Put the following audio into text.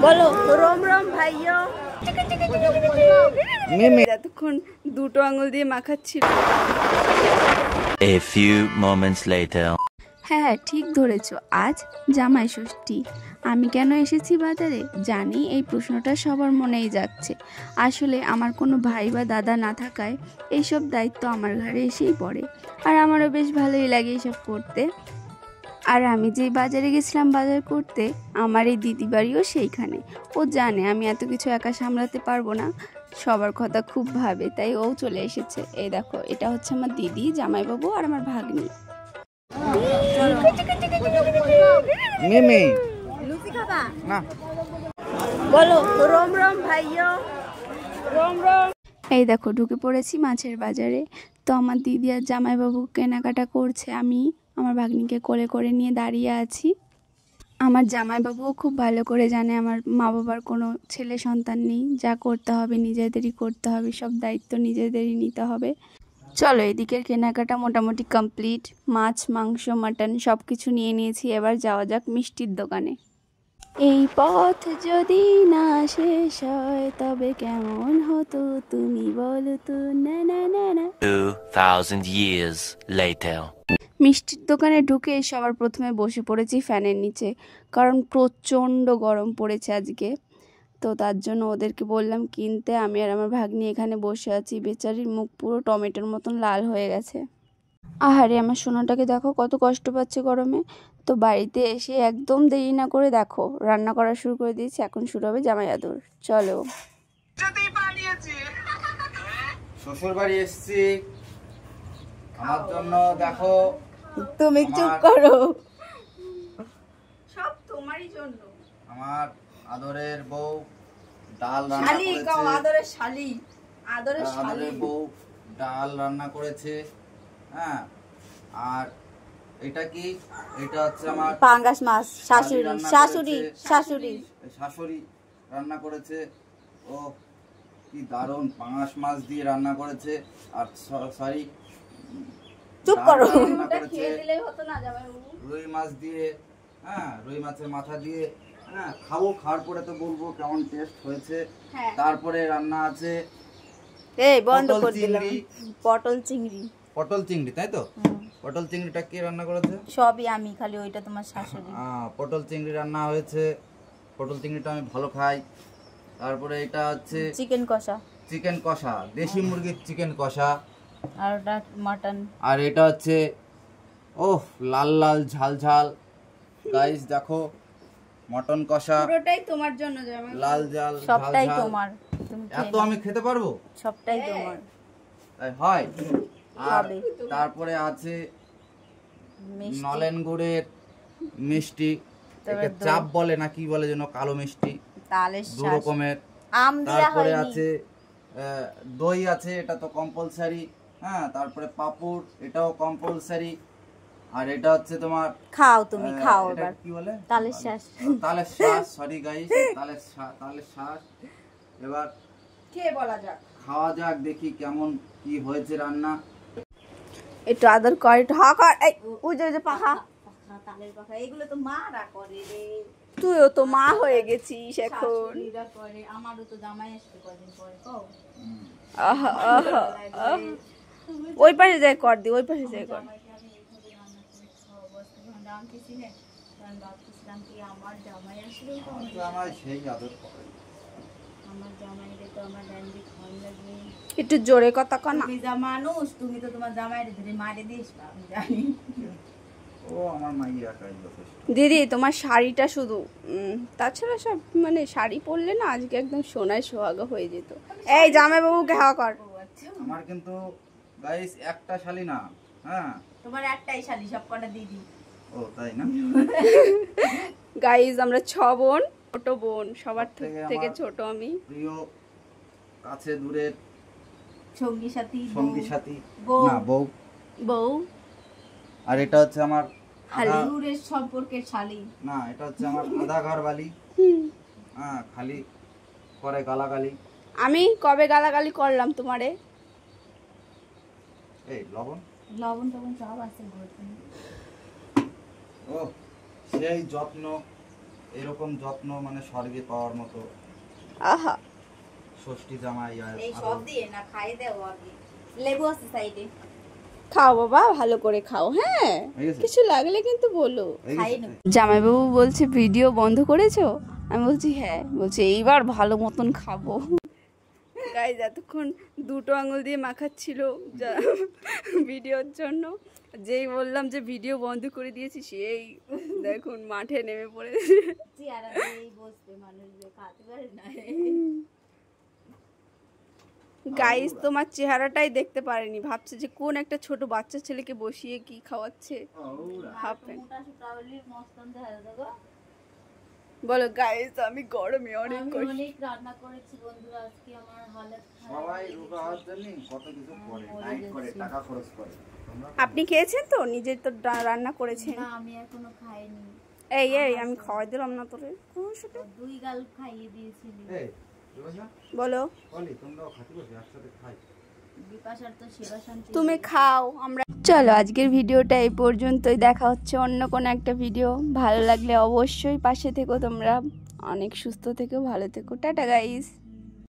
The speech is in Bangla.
বলো রোম রোম ভাইয়া। এতক্ষণ দুটো আঙুল দিয়ে মাখাচ্ছিল। A few moments later. হ্যাঁ ঠিক ধরেছো, আজ জামাই ষষ্ঠী। আমি কেন এসেছি বাজারে জানি এই প্রশ্নটা সবার মনেই যাচ্ছে। আসলে আমার কোনো ভাই বা দাদা না থাকায় এইসব দায়িত্ব আমার ঘাড়ে এসেই পড়ে, আর আমারও বেশ ভালোই লাগে এইসব করতে। আর আমি যেই বাজারে গেছিলাম বাজার করতে, আমার এই দিদি বাড়িও সেইখানে। ও জানে আমি এত কিছু একা সামলাতে পারবো না, সবার কথা খুব ভাবে, তাই ও চলে এসেছে। এই দেখো, এটা হচ্ছে আমার দিদি, জামাইবাবু আর আমার ভাগ্নি। বলো রোম রোম ভাইয়া, রোম রোম। এই দেখো ঢুকে পড়েছি মাছের বাজারে। তো আমার দিদি আর জামাইবাবু কেনাকাটা করছে, আমি আমার ভাগ্নিকে কোলে করে নিয়ে দাঁড়িয়ে আছি। আমার জামাইবাবুও খুব ভালো করে জানে আমার মা বাবার কোনো ছেলে সন্তান নেই, যা করতে হবে নিজেদেরই করতে হবে, সব দায়িত্ব নিজেদেরই নিতে হবে। চলো, এদিকের কেনাকাটা মোটামুটি কমপ্লিট। মাছ, মাংস, মাটন সব কিছু নিয়ে নিয়েছি, এবার যাওয়া যাক মিষ্টির দোকানে। এই পথ যদি না শেষ হয় তবে কেমন হতো তুমি বলো তো, না না না না। 2000 years later. মিষ্টির দোকানে ঢুকে সবার প্রথমে বসে পড়েছি ফ্যানের নিচে, কারণ প্রচণ্ড গরম পড়েছে আজকে। তো তার জন্য ওদেরকে বললাম কিনতে, আমি আর আমার ভাগ্নি এখানে বসে আছি। বেচারির মুখ পুরো টমেটোর মতন লাল হয়ে গেছে। আহারে আমার সোনাটাকে দেখো কত কষ্ট পাচ্ছে গরমে। তো বাড়িতে এসে একদম দেরি না করে দেখো রান্না করা শুরু করে দিয়েছি। এখন শুরু হবে জামাই আদর। চলো। শ্বশুর বাড়ি এসছি আমার জন্য, দেখো। তুমি চুপ করো, সব তোমারই জন্য। আমার আদরের বউ ডাল রান্না করেছে। আদরের শালি, আদরের বউ ডাল রান্না করেছে। হ্যাঁ, আর এটা কি? এটা হচ্ছে আমার পাঙ্গাস মাছ। শাশুড়ি শাশুড়ি শাশুড়ি শাশুড়ি রান্না করেছে। ও কি দারুণ পাঙ্গাস মাছ দিয়ে রান্না করেছে। আর সরি, চুপ করো, রুই মাছ দিয়ে, হ্যাঁ রুই মাছের মাথা দিয়ে। হ্যাঁ খাবো, খাওয়ার পরে তো বলবো কেমন টেস্ট হয়েছে। তারপরে রান্না আছে এই বন্ধ করে দিলাম, পটল চিংড়ি। পটল চিংড়ি, তাই তো? পটল চিংড়িটা কে রান্না করেছে? সবই আমি, খালি ওইটা তোমার শাশুড়ি। পটল চিংড়ি রান্না হয়েছে। পটল চিংড়িটা আমি ভালো খাই। তারপরে এটা হচ্ছে চিকেন কষা। চিকেন কষা, দেশি মুরগির চিকেন কষা। আর ওটা মাটন। আর এটা হচ্ছে ওহ লাল লাল ঝাল ঝাল। গাইস দেখো, মটন কষা পুরোটাই তোমার জন্য জামাই। লাল ঝাল সবটাই তোমার, তুমি এত আমি খেতে পারবো? সবটাই তোমার। তাই হয়। আর তারপরে আছে নলেন গুড়ের মিষ্টি, এটা চাপ বলে না কি বলে যেন, কালো মিষ্টি, দু রকমের। তারপরে আছে দই আছে, এটা তো কম্পালসারি। হ্যাঁ, তারপরে পাপড়, এটাও কম্পালসারি। আর এটা হচ্ছে তোমার খাও, তুমি খাও। এবার কি বলে? তালের শ্বাস। তালের শ্বাস, সরি গাইস, তালের শ্বাস। এবার খেয়ে বলা যাক, খাওয়া যাক, দেখি কেমন কি হয়েছে রান্না। একটু আদর কর, একটু হা কর। এই ওই যে পাখা, তালের পাখা, এগুলো তো মারা করে রে। তুইও তো মা হয়ে গেছিস এখন। আমারও তো জামাই আসবে কদিন পরে। ওই পাশে যাই কর দি, ওই পাশে যাই কর। একটু জোরে কথা কর না। মানুষ তুমি তো তোমার জামাইরে ধরে মারে দিস, আমি জানি। ও আমার মাইয়া কাজ যথেষ্ট। দিদি তোমার শাড়িটা শুধু, তাছাড়া সব মানে শাড়ি পরলে না আজকে একদম সোনায় সোহাগা হয়ে যেত। এই জামাইবাবুকে হাওয়া কর। আমার কিন্তু গাইস একটা শালি না, হ্যাঁ তোমার একটাই শালি, সব কটা দিদি। ও তাই না? গাইস আমরা 6 বোন, ছোট বোন, সবার থেকে ছোট আমি। প্রিয় কাছে দূরের সঙ্গী সাথী না, বউ। আর এটা হচ্ছে আমার দূরের সম্পর্কের শালি। না, এটা হচ্ছে আমার আধা ঘরবালি। হ্যাঁ, খালি করে গালাগালি। আমি কবে গালাগালি করলাম তোমারে? এই লবণ সব আছে। ও সেই যত্ন এরকম যত্ন মানে স্বর্গে পাওয়ার মতো আহা ষষ্ঠী জামাই আর এই সব দিয়ে না খাইয়ে দেও আগে লেবু আছে সাইডে খাও বাবা ভালো করে খাও হ্যাঁ হয়ে গেছে? কিছু লাগলে কিন্তু বলো এই খাই গেছে? না জামাইবাবু বলছে ভিডিও বন্ধ করেছো আমি বলছি হ্যাঁ বলছে এইবার ভালো মতন খাবো গাইজ এতক্ষণ দুটো আঙুল দিয়ে মাখাচ্ছিল ভিডিওর জন্য যেই বললাম যে ভিডিও বন্ধ করে দিয়েছি সেই দেখুন মাঠে নেমে পড়েছে চেয়ারা এই বসতে মানুষ যে খাতে পারে না গাইজ তোমার চেহারাটাই দেখতে পারেনি ভাবছে যে কোন একটা ছোট বাচ্চা ছেলেকে বসিয়ে কি খাওয়াচ্ছে ভাববেন মোটা সুটা হলি মস্তন দেখা যাবে বলো গাইজ আমি গরমে অনেক আমি কষ্ট অনেক রান্না করেছি বন্ধুরা আজকে আমার হালত সবাই রোগা হওয়ার জন্য কত কিছু করে ডাইট করে টাকা খরচ করে তোমরা আপনি খেয়েছেন তো নিজে তো রান্না করেছেন না আমি এখনো খাইনি এই এই আমি খাওয়াই দিলাম না তোরে দুই গাল খাইয়ে দিয়েছিলি এই রোজা বলো বলি তোমরাও খাতি বসে একসাথে খাই বিপাশার তো সেবা শান্তি তুমি খাও আমরা চলো আজকের ভিডিওটা এই পর্যন্তই দেখা হচ্ছে অন্য কোনো একটা ভিডিও ভালো লাগলে অবশ্যই পাশে থেকো তোমরা অনেক সুস্থ থেকো ভালো থেকো টাটা গাইস